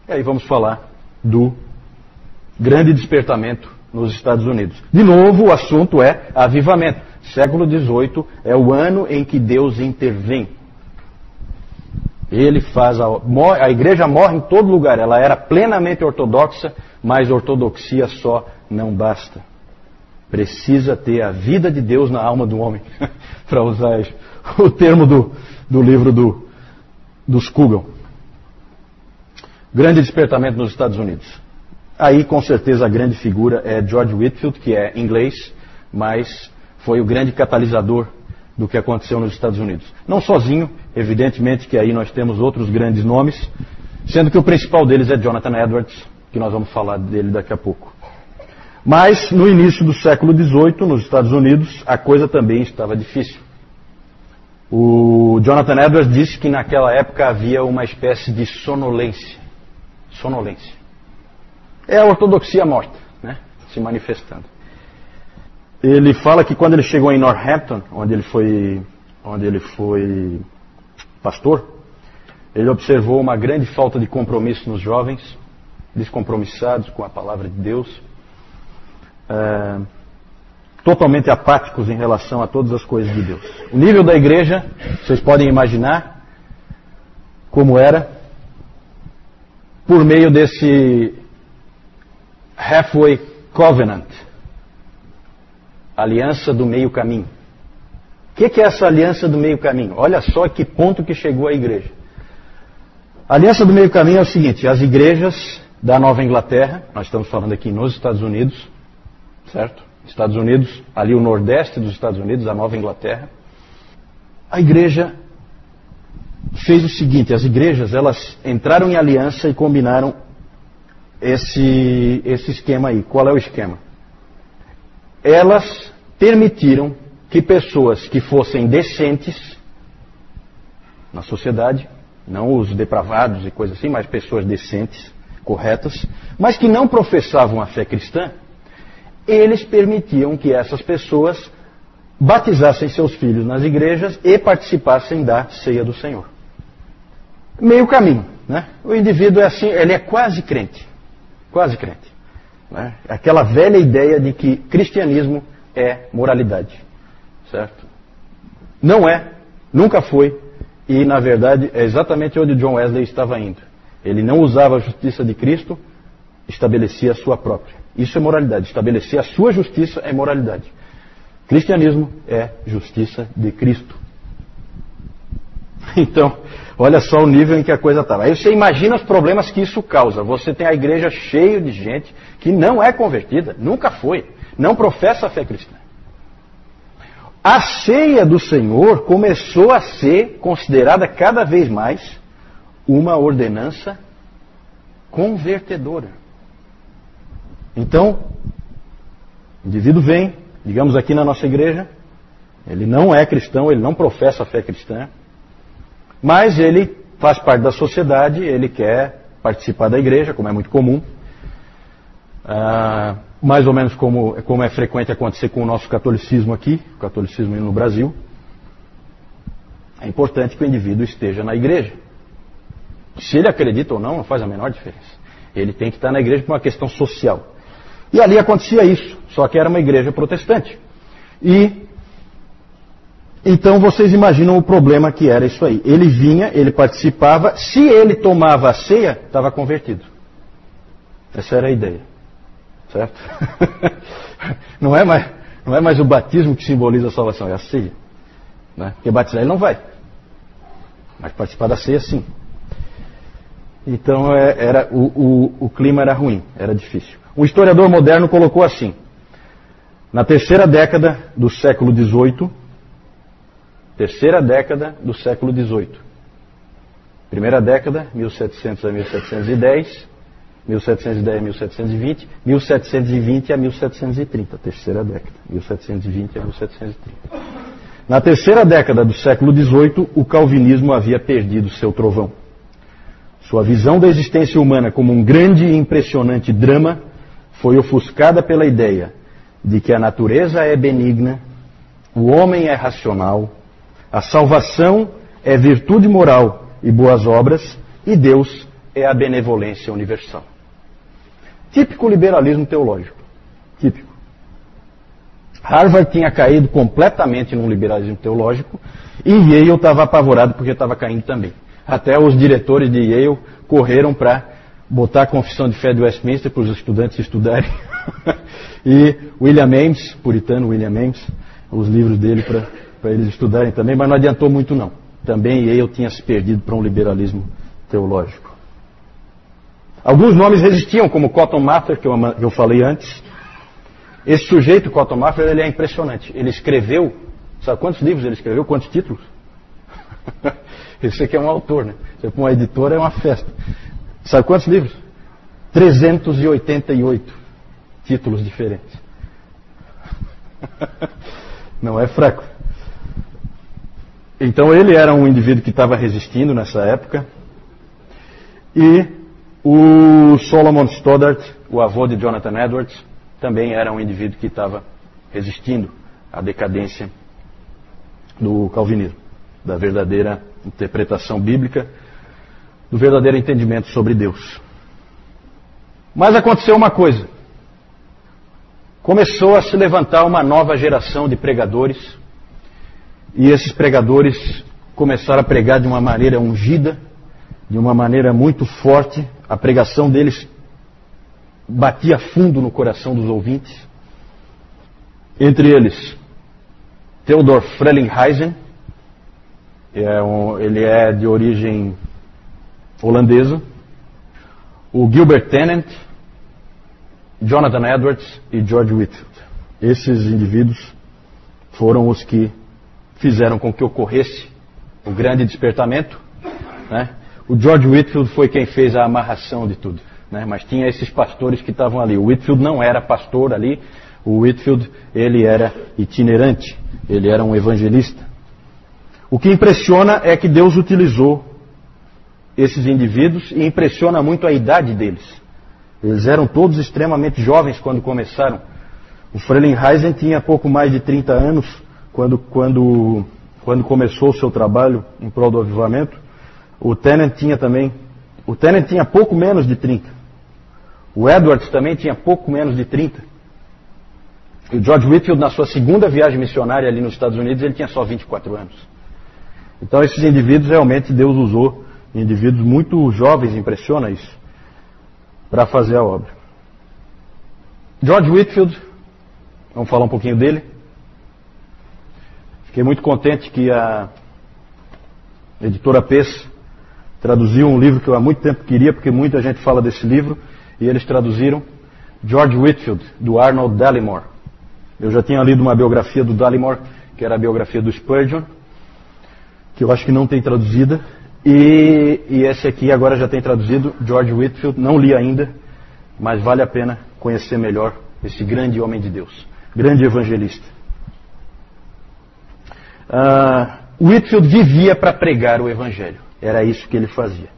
E aí vamos falar do grande despertamento nos Estados Unidos. De novo, o assunto é avivamento. Século XVIII é o ano em que Deus intervém. Ele faz a igreja morre em todo lugar. Ela era plenamente ortodoxa, mas ortodoxia só não basta. Precisa ter a vida de Deus na alma do homem, para usar o termo do livro do Scougal. Grande despertamento nos Estados Unidos. Aí, com certeza, a grande figura é George Whitefield, que é inglês, mas foi o grande catalisador do que aconteceu nos Estados Unidos. Não sozinho, evidentemente que aí nós temos outros grandes nomes, sendo que o principal deles é Jonathan Edwards, que nós vamos falar dele daqui a pouco. Mas, no início do século XVIII, nos Estados Unidos, a coisa também estava difícil. O Jonathan Edwards disse que naquela época havia uma espécie de sonolência. Sonolência. É a ortodoxia morta, né? Se manifestando. Ele fala que quando ele chegou em Northampton, onde ele foi pastor, ele observou uma grande falta de compromisso nos jovens, descompromissados com a palavra de Deus, totalmente apáticos em relação a todas as coisas de Deus. O nível da igreja, vocês podem imaginar como era, por meio desse Halfway Covenant, aliança do meio caminho. O que é essa aliança do meio caminho? Olha só que ponto que chegou a igreja. A aliança do meio caminho é o seguinte: as igrejas da Nova Inglaterra, nós estamos falando aqui nos Estados Unidos, certo? Estados Unidos, ali o nordeste dos Estados Unidos, a Nova Inglaterra. A igreja fez o seguinte: as igrejas, elas entraram em aliança e combinaram esse esquema aí. Qual é o esquema? Elas permitiram que pessoas que fossem decentes na sociedade, não os depravados e coisas assim, mas pessoas decentes, corretas, mas que não professavam a fé cristã, eles permitiam que essas pessoas batizassem seus filhos nas igrejas e participassem da ceia do Senhor. Meio caminho, né? O indivíduo é assim, ele é quase crente, né? Aquela velha ideia de que cristianismo é moralidade, certo? Não é, nunca foi, e na verdade é exatamente onde John Wesley estava indo. Ele não usava a justiça de Cristo, estabelecia a sua própria. Isso é moralidade. Estabelecer a sua justiça é moralidade. Cristianismo é justiça de Cristo. Então, olha só o nível em que a coisa estava. Aí você imagina os problemas que isso causa. Você tem a igreja cheia de gente que não é convertida, nunca foi, não professa a fé cristã. A ceia do Senhor começou a ser considerada cada vez mais uma ordenança convertedora. Então, o indivíduo vem, digamos aqui na nossa igreja, ele não é cristão, ele não professa a fé cristã, mas ele faz parte da sociedade, ele quer participar da igreja, como é muito comum, mais ou menos como é frequente acontecer com o nosso catolicismo aqui, o catolicismo no Brasil. É importante que o indivíduo esteja na igreja. Se ele acredita ou não, não faz a menor diferença. Ele tem que estar na igreja por uma questão social. E ali acontecia isso, só que era uma igreja protestante. E então vocês imaginam o problema que era isso aí. Ele vinha, ele participava, se ele tomava a ceia, estava convertido. Essa era a ideia. Certo? Não é mais o batismo que simboliza a salvação, é a ceia. Né? Porque batizar ele não vai. Mas participar da ceia sim. Então o clima era ruim, era difícil. Um historiador moderno colocou assim: na terceira década do século XVIII, primeira década, 1700 a 1710, 1710 a 1720, 1720 a 1730, terceira década, 1720 a 1730. Na terceira década do século XVIII, o calvinismo havia perdido seu trovão. Sua visão da existência humana como um grande e impressionante drama foi ofuscada pela ideia de que a natureza é benigna, o homem é racional, a salvação é virtude moral e boas obras, e Deus é a benevolência universal. Típico liberalismo teológico. Típico. Harvard tinha caído completamente num liberalismo teológico e Yale estava apavorado porque estava caindo também. Até os diretores de Yale correram para botar a confissão de fé de Westminster para os estudantes estudarem. E William Ames, puritano William Ames, os livros dele para eles estudarem também, mas não adiantou muito não. Também Yale tinha se perdido para um liberalismo teológico. Alguns nomes resistiam, como Cotton Mather, que eu falei antes. Esse sujeito, Cotton Mather, ele é impressionante. Ele escreveu, sabe quantos livros ele escreveu? Quantos títulos? Esse aqui é um autor, né? Você para uma editora é uma festa. Sabe quantos livros? 388 títulos diferentes. Não é fraco. Então ele era um indivíduo que estava resistindo nessa época. E o Solomon Stoddard, o avô de Jonathan Edwards, também era um indivíduo que estava resistindo à decadência do calvinismo, da verdadeira interpretação bíblica, do verdadeiro entendimento sobre Deus. Mas aconteceu uma coisa. Começou a se levantar uma nova geração de pregadores, e esses pregadores começaram a pregar de uma maneira ungida, de uma maneira muito forte. A pregação deles batia fundo no coração dos ouvintes. Entre eles, Theodor Frelinghuysen, ele é de origem holandesa, o Gilbert Tennant, Jonathan Edwards e George Whitefield. Esses indivíduos foram os que fizeram com que ocorresse o grande despertamento, né? O George Whitefield foi quem fez a amarração de tudo, né? Mas tinha esses pastores que estavam ali. O Whitefield não era pastor ali. O Whitefield, ele era itinerante, ele era um evangelista. O que impressiona é que Deus utilizou esses indivíduos e impressiona muito a idade deles. Eles eram todos extremamente jovens quando começaram. O Frelinghuysen tinha pouco mais de 30 anos quando começou o seu trabalho em prol do avivamento. O Tennant tinha pouco menos de 30. O Edwards também tinha pouco menos de 30. E o George Whitefield, na sua segunda viagem missionária ali nos Estados Unidos, ele tinha só 24 anos. Então esses indivíduos, realmente Deus usou indivíduos muito jovens, impressiona isso, para fazer a obra. George Whitefield, vamos falar um pouquinho dele. Fiquei muito contente que a editora Pes traduziu um livro que eu há muito tempo queria, porque muita gente fala desse livro, e eles traduziram George Whitefield, do Arnold Dallimore. Eu já tinha lido uma biografia do Dallimore, que era a biografia do Spurgeon, que eu acho que não tem traduzida, e esse aqui agora já tem traduzido, George Whitefield, não li ainda, mas vale a pena conhecer melhor esse grande homem de Deus, grande evangelista. Whitefield vivia para pregar o evangelho, era isso que ele fazia.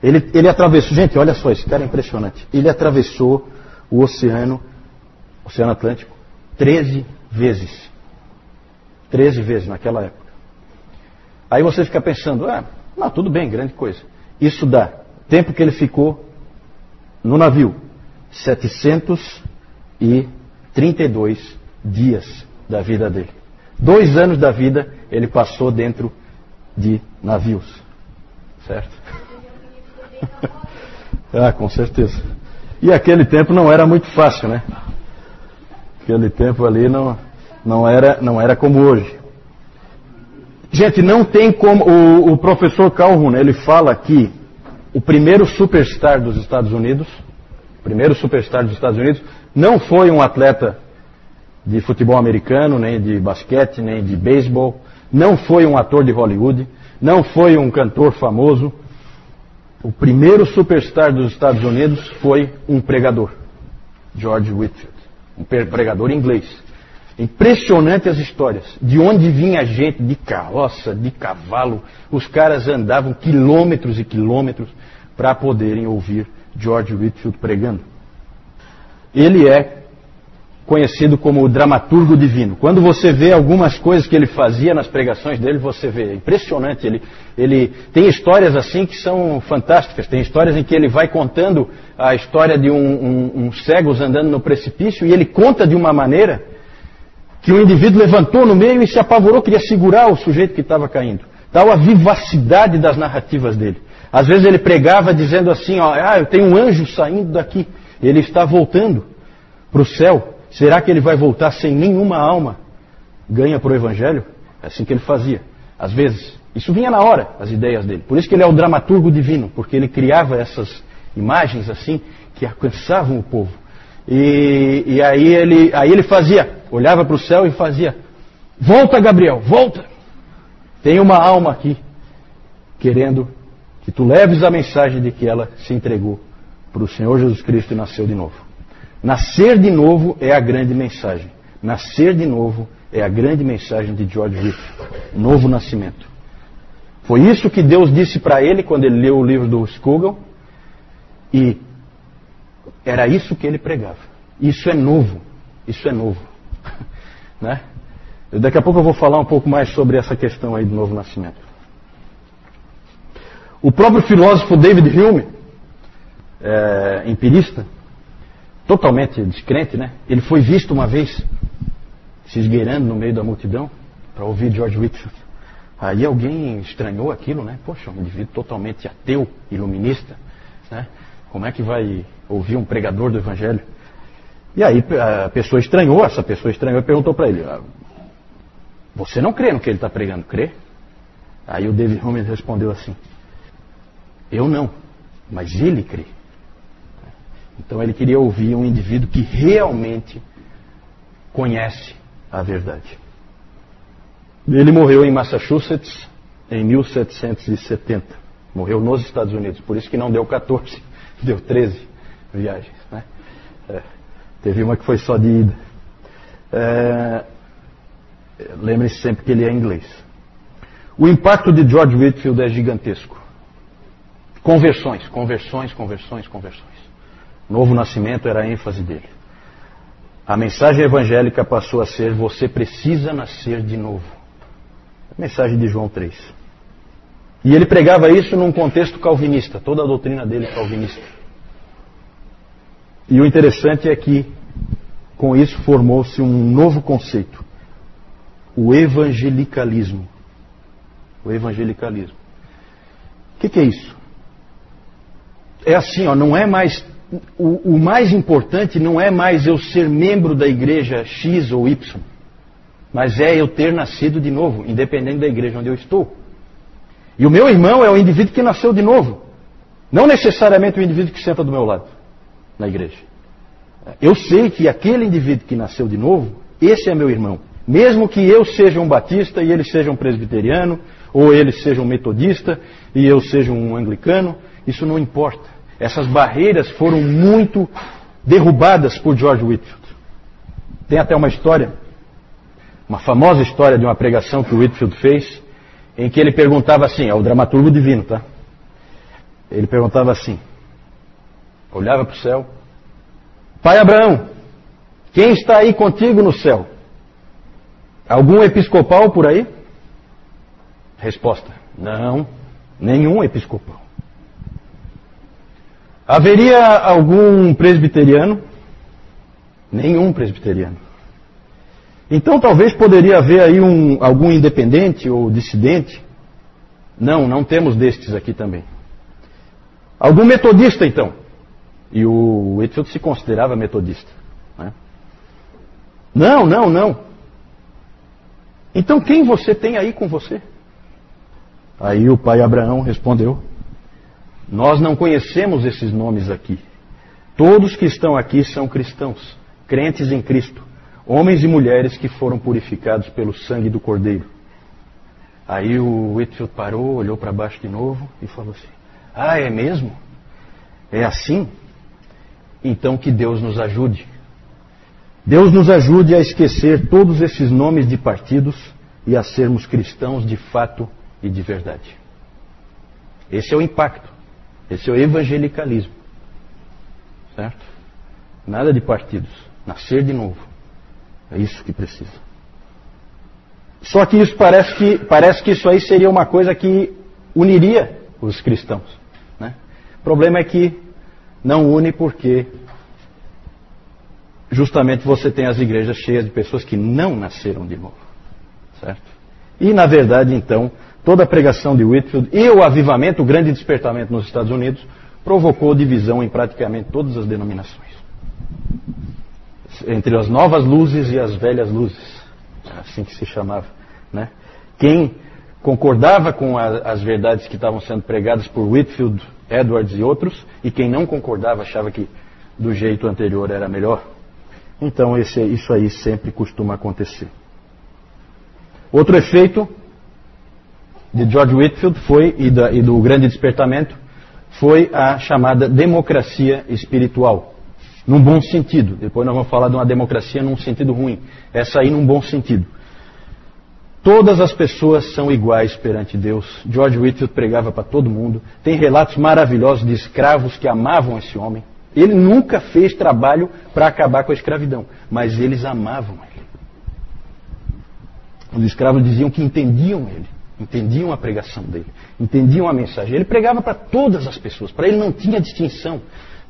Ele atravessou, gente, olha só, esse cara é impressionante, ele atravessou o Oceano Atlântico 13 vezes. 13 vezes naquela época. Aí você fica pensando, não, tudo bem, grande coisa. Isso dá, tempo que ele ficou no navio, 732 dias da vida dele. 2 anos da vida ele passou dentro de navios. Certo? Com certeza. E aquele tempo não era muito fácil, né? Aquele tempo ali não era como hoje. Gente, não tem como... O professor Calhoun, ele fala que o primeiro superstar dos Estados Unidos não foi um atleta de futebol americano, nem de basquete, nem de beisebol, não foi um ator de Hollywood, não foi um cantor famoso. O primeiro superstar dos Estados Unidos foi um pregador, George Whitefield, um pregador inglês. Impressionante as histórias, de onde vinha gente de carroça, de cavalo, os caras andavam quilômetros e quilômetros para poderem ouvir George Whitefield pregando. Ele é conhecido como o dramaturgo divino. Quando você vê algumas coisas que ele fazia nas pregações dele, você vê, é impressionante. Ele tem histórias assim que são fantásticas. Tem histórias em que ele vai contando a história de uns cegos andando no precipício, e ele conta de uma maneira que o indivíduo levantou no meio e se apavorou, queria segurar o sujeito que estava caindo. Tal a vivacidade das narrativas dele. Às vezes ele pregava dizendo assim, ó, eu tenho um anjo saindo daqui, ele está voltando para o céu. Será que ele vai voltar sem nenhuma alma ganha para o Evangelho? É assim que ele fazia. Às vezes, isso vinha na hora, as ideias dele. Por isso que ele é o dramaturgo divino, porque ele criava essas imagens assim, que alcançavam o povo. E aí ele fazia, olhava para o céu e fazia, volta Gabriel, volta! Tem uma alma aqui, querendo que tu leves a mensagem de que ela se entregou para o Senhor Jesus Cristo e nasceu de novo. Nascer de novo é a grande mensagem. Nascer de novo é a grande mensagem de George Whitefield. Novo nascimento. Foi isso que Deus disse para ele quando ele leu o livro do Scougal. E era isso que ele pregava. Isso é novo. Isso é novo. Né? Daqui a pouco eu vou falar um pouco mais sobre essa questão aí do novo nascimento. O próprio filósofo David Hume, empirista, totalmente descrente, né? Ele foi visto uma vez se esgueirando no meio da multidão para ouvir George Whitefield. Aí alguém estranhou aquilo, né? Poxa, um indivíduo totalmente ateu, iluminista, né? Como é que vai ouvir um pregador do Evangelho? E aí a pessoa estranhou, essa pessoa estranhou e perguntou para ele, você não crê no que ele está pregando, crê? Aí o David Hume respondeu assim, eu não, mas ele crê. Então ele queria ouvir um indivíduo que realmente conhece a verdade. Ele morreu em Massachusetts em 1770. Morreu nos Estados Unidos. Por isso que não deu 14, deu 13 viagens. Né? Teve uma que foi só de ida. Lembre-se sempre que ele é inglês. O impacto de George Whitefield é gigantesco. Conversões. Novo nascimento era a ênfase dele. A mensagem evangélica passou a ser, você precisa nascer de novo. A mensagem de João 3. E ele pregava isso num contexto calvinista, toda a doutrina dele é calvinista. E o interessante é que, com isso, formou-se um novo conceito. O evangelicalismo. O evangelicalismo. O que é isso? É assim, não é mais... O mais importante não é mais eu ser membro da igreja X ou Y, mas é eu ter nascido de novo, independente da igreja onde eu estou. E o meu irmão é o indivíduo que nasceu de novo, não necessariamente o indivíduo que senta do meu lado, na igreja. Eu sei que aquele indivíduo que nasceu de novo, esse é meu irmão. Mesmo que eu seja um batista e ele seja um presbiteriano, ou ele seja um metodista e eu seja um anglicano, isso não importa. Essas barreiras foram muito derrubadas por George Whitefield. Tem até uma história, uma famosa história de uma pregação que o Whitefield fez, em que ele perguntava assim, é o dramaturgo divino, tá? Ele perguntava assim, olhava para o céu, Pai Abraão, quem está aí contigo no céu? Algum episcopal por aí? Resposta, não, nenhum episcopal. Haveria algum presbiteriano? Nenhum presbiteriano. Então talvez poderia haver aí algum independente ou dissidente? Não temos destes aqui também. Algum metodista então? E o Whitefield se considerava metodista. Né? Não. Então quem você tem aí com você? Aí o pai Abraão respondeu, nós não conhecemos esses nomes aqui. Todos que estão aqui são cristãos, crentes em Cristo, homens e mulheres que foram purificados pelo sangue do Cordeiro. Aí o Whitefield parou, olhou para baixo de novo e falou assim, é mesmo? É assim? Então que Deus nos ajude. Deus nos ajude a esquecer todos esses nomes de partidos e a sermos cristãos de fato e de verdade. Esse é o impacto. Esse é o evangelicalismo. Certo? Nada de partidos. Nascer de novo. É isso que precisa. Só que isso parece que isso aí seria uma coisa que uniria os cristãos, né? O problema é que não une porque justamente você tem as igrejas cheias de pessoas que não nasceram de novo, certo? E na verdade então toda a pregação de Whitefield e o avivamento, o grande despertamento nos Estados Unidos, provocou divisão em praticamente todas as denominações. Entre as novas luzes e as velhas luzes, assim que se chamava, né? Quem concordava com as verdades que estavam sendo pregadas por Whitefield, Edwards e outros, e quem não concordava achava que do jeito anterior era melhor. Então isso aí sempre costuma acontecer. Outro efeito de George Whitefield foi, e do grande despertamento, foi a chamada democracia espiritual. Num bom sentido. Depois nós vamos falar de uma democracia num sentido ruim. Essa aí num bom sentido. Todas as pessoas são iguais perante Deus. George Whitefield pregava para todo mundo. Tem relatos maravilhosos de escravos que amavam esse homem. Ele nunca fez trabalho para acabar com a escravidão, mas eles amavam ele. Os escravos diziam que entendiam ele, entendiam a pregação dele, entendiam a mensagem. Ele pregava para todas as pessoas, para ele não tinha distinção.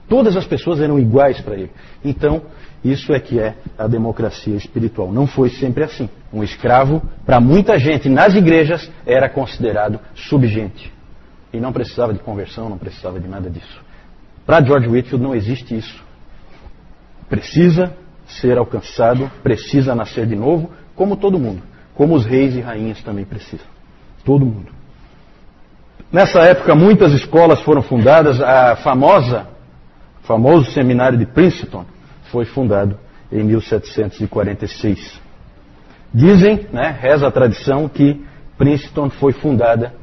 Todas as pessoas eram iguais para ele. Então, isso é que é a democracia espiritual. Não foi sempre assim. Um escravo, para muita gente nas igrejas, era considerado subgente. E não precisava de conversão, não precisava de nada disso. Para George Whitefield não existe isso. Precisa ser alcançado, precisa nascer de novo, como todo mundo. Como os reis e rainhas também precisam. Todo mundo. Nessa época, muitas escolas foram fundadas. O famoso seminário de Princeton foi fundado em 1746. Dizem, reza a tradição, que Princeton foi fundada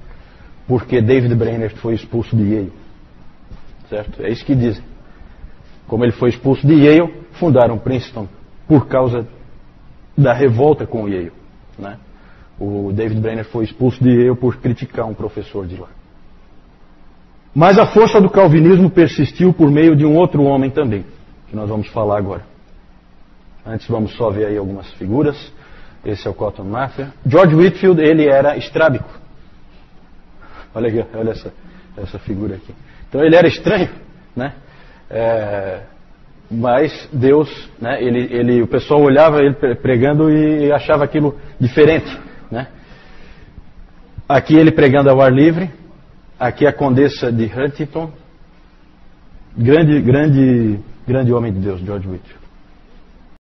porque David Brainerd foi expulso de Yale. Certo? É isso que dizem. Como ele foi expulso de Yale, fundaram Princeton por causa da revolta com o Yale. Né? O David Brainerd foi expulso de Yale por criticar um professor de lá. Mas a força do calvinismo persistiu por meio de um outro homem também, que nós vamos falar agora. Antes vamos só ver aí algumas figuras. Esse é o Cotton Mather. George Whitefield, ele era estrábico. Olha aqui, olha essa figura aqui. Então ele era estranho, né? Mas Deus, né? O pessoal olhava ele pregando e achava aquilo diferente, né? Aqui ele pregando ao ar livre. Aqui a condessa de Huntington. Grande homem de Deus, George Whitefield.